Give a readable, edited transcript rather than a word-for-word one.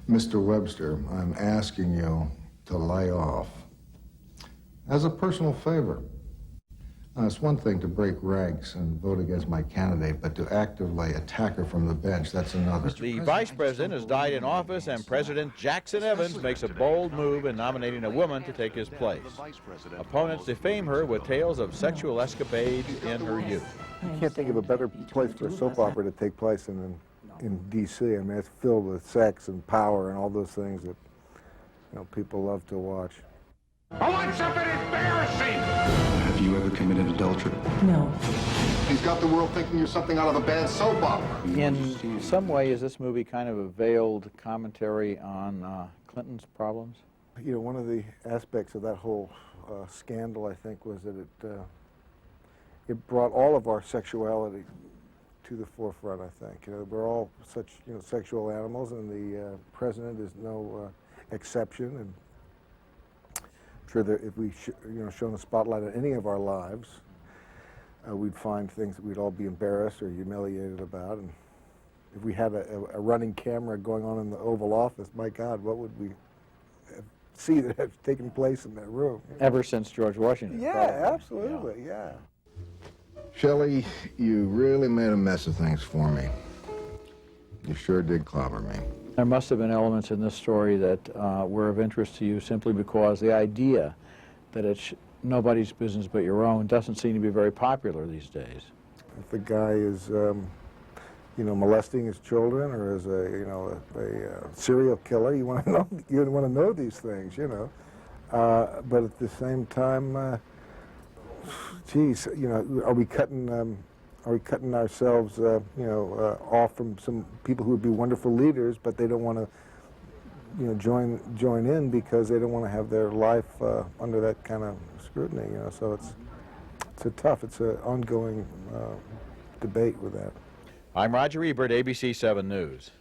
Mr. Webster, I'm asking you to lay off. As a personal favor. It's one thing to break ranks and vote against my candidate, but to actively attack her from the bench, that's another. The vice president has died in office, and President Jackson Evans makes a bold move in nominating a woman to take his place. Opponents defame her with tales of sexual escapades in her youth. You can't think of a better place for a soap opera to take place than in D.C. I mean, it's filled with sex and power and all those things that, you know, people love to watch. I want something embarrassing! Have you ever committed adultery? No. He's got the world thinking you're something out of a bad soap opera. In some way, is this movie kind of a veiled commentary on Clinton's problems? You know, one of the aspects of that whole scandal, I think, was that it brought all of our sexuality to the forefront, I think. You know, we're all such, you know, sexual animals, and the president is no exception. And I'm sure that if we, shone a spotlight on any of our lives, we'd find things that we'd all be embarrassed or humiliated about. And if we had a running camera going on in the Oval Office, my God, what would we see that had taken place in that room? Ever since George Washington. Yeah, probably. absolutely, yeah. Shelley, you really made a mess of things for me. You sure did clobber me. There must have been elements in this story that were of interest to you simply because the idea that it's nobody's business but your own doesn't seem to be very popular these days. If the guy is, molesting his children, or is a serial killer, you want to know these things, you know. But at the same time, geez, you know, are we cutting ourselves, off from some people who would be wonderful leaders, but they don't want to, join in because they don't want to have their life under that kind of scrutiny, you know. So it's an ongoing debate with that. I'm Roger Ebert, ABC 7 News.